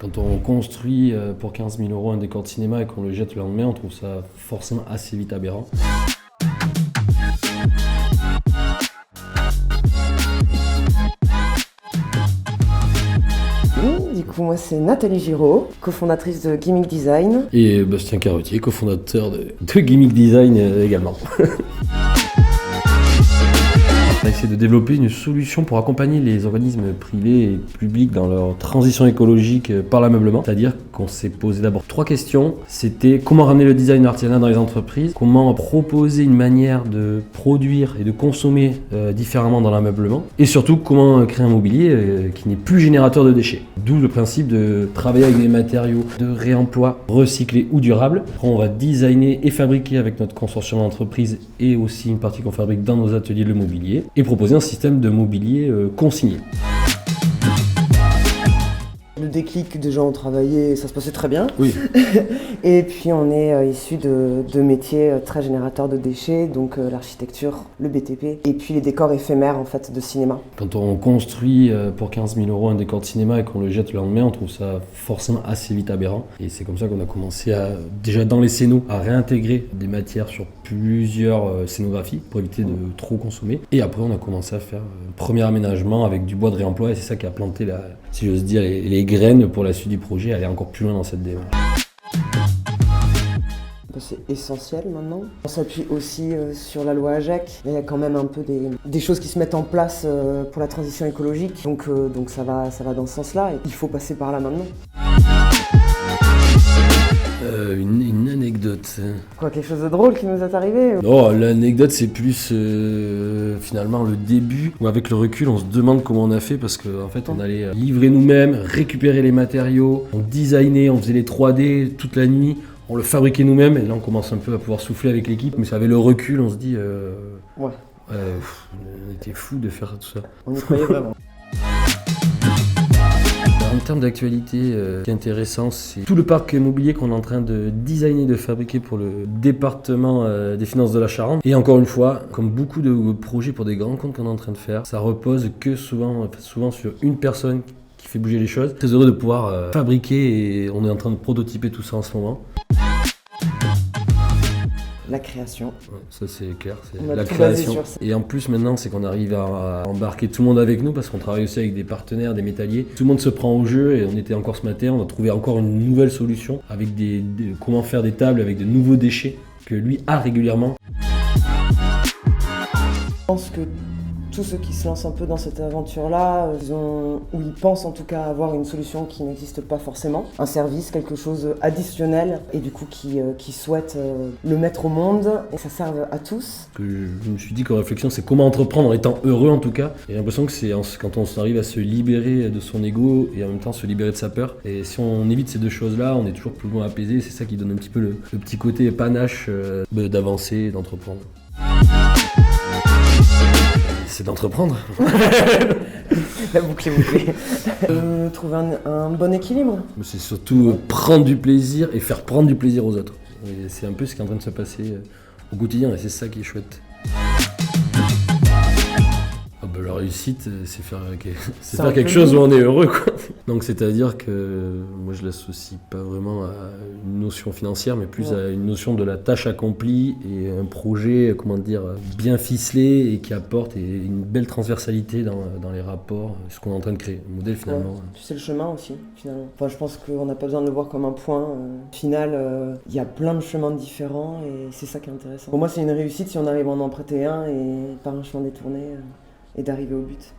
Quand on construit pour 15 000 € un décor de cinéma et qu'on le jette le lendemain, on trouve ça forcément assez vite aberrant. Du coup, moi, c'est Nathalie Giraud, cofondatrice de Gimmick Design. Et Bastien Carretier, cofondateur de Gimmick Design également. On a essayé de développer une solution pour accompagner les organismes privés et publics dans leur transition écologique par l'ameublement. C'est-à-dire qu'on s'est posé d'abord 3 questions. C'était comment ramener le design artisanal dans les entreprises, comment proposer une manière de produire et de consommer différemment dans l'ameublement, et surtout comment créer un mobilier qui n'est plus générateur de déchets. D'où le principe de travailler avec des matériaux de réemploi, recyclés ou durables. Après, on va designer et fabriquer avec notre consortium d'entreprise et aussi une partie qu'on fabrique dans nos ateliers le mobilier, et proposer un système de mobilier consigné. Le déclic, déjà on travaillait, ça se passait très bien. Oui. Et puis on est issus de métiers très générateurs de déchets, donc l'architecture, le BTP, et puis les décors éphémères en fait de cinéma. Quand on construit pour 15 000 € un décor de cinéma et qu'on le jette le lendemain, on trouve ça forcément assez vite aberrant. Et c'est comme ça qu'on a commencé déjà dans les scénos, à réintégrer des matières sur plusieurs scénographies pour éviter de trop consommer. Et après on a commencé à faire un premier aménagement avec du bois de réemploi, et c'est ça qui a planté, si j'ose dire, les graines pour la suite du projet, aller encore plus loin dans cette démarche. C'est essentiel maintenant. On s'appuie aussi sur la loi AGEC. Il y a quand même un peu des choses qui se mettent en place pour la transition écologique. Donc ça va dans ce sens-là. Et il faut passer par là maintenant. Une anecdote. Quoi, quelque chose de drôle qui nous est arrivé? Non, l'anecdote c'est plus finalement le début, où avec le recul on se demande comment on a fait, parce qu'en fait on allait livrer nous-mêmes, récupérer les matériaux, on designait, on faisait les 3D toute la nuit, on le fabriquait nous-mêmes, et là on commence un peu à pouvoir souffler avec l'équipe, mais avec le recul on se dit Ouais. On était fous de faire tout ça. On y croyait vraiment. En termes d'actualité, ce qui est intéressant, c'est tout le parc immobilier qu'on est en train de designer, de fabriquer pour le département des finances de la Charente. Et encore une fois, comme beaucoup de projets pour des grands comptes qu'on est en train de faire, ça repose que souvent sur une personne qui fait bouger les choses. Très heureux de pouvoir fabriquer, et on est en train de prototyper tout ça en ce moment. La création. Ouais, ça c'est clair, c'est On a la tout basé création. sur ça. Et en plus maintenant, c'est qu'on arrive à embarquer tout le monde avec nous, parce qu'on travaille aussi avec des partenaires, des métalliers. Tout le monde se prend au jeu, et on était encore ce matin, on a trouvé encore une nouvelle solution avec comment faire des tables avec de nouveaux déchets que lui a régulièrement. Je pense que tous ceux qui se lancent un peu dans cette aventure-là, ils pensent en tout cas avoir une solution qui n'existe pas forcément, un service, quelque chose additionnel, et du coup qui souhaitent le mettre au monde, et que ça serve à tous. Que je me suis dit qu'en réflexion, c'est comment entreprendre en étant heureux en tout cas. Et j'ai l'impression que c'est quand on arrive à se libérer de son ego et en même temps se libérer de sa peur. Et si on évite ces deux choses-là, on est toujours plus loin apaisé. C'est ça qui donne un petit peu le petit côté panache d'avancer et d'entreprendre. C'est d'entreprendre. La boucle est bouclée. Trouver un bon équilibre. Mais c'est surtout prendre du plaisir et faire prendre du plaisir aux autres. Et c'est un peu ce qui est en train de se passer au quotidien, et c'est ça qui est chouette. La réussite, c'est faire quelque chose où on est heureux, quoi. Donc c'est-à-dire que moi je l'associe pas vraiment à une notion financière, mais plus à une notion de la tâche accomplie et un projet, bien ficelé et qui apporte une belle transversalité dans les rapports, ce qu'on est en train de créer, un modèle finalement. Ouais. Tu sais le chemin aussi, finalement. Enfin, je pense qu'on n'a pas besoin de le voir comme un point final. Il y a plein de chemins différents, et c'est ça qui est intéressant. Pour moi, c'est une réussite si on arrive à en emprunter un et par un chemin détourné. Et d'arriver au but.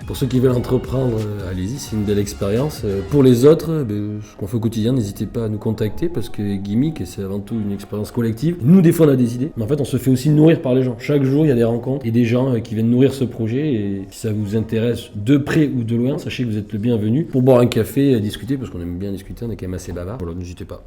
Pour ceux qui veulent entreprendre, allez-y, c'est une belle expérience. Pour les autres, ce qu'on fait au quotidien, n'hésitez pas à nous contacter, parce que Gimmick, c'est avant tout une expérience collective. Nous, des fois, on a des idées, mais en fait, on se fait aussi nourrir par les gens. Chaque jour, il y a des rencontres et des gens qui viennent nourrir ce projet, et si ça vous intéresse de près ou de loin, sachez que vous êtes le bienvenu pour boire un café et discuter, parce qu'on aime bien discuter, on est quand même assez bavard. Voilà, n'hésitez pas.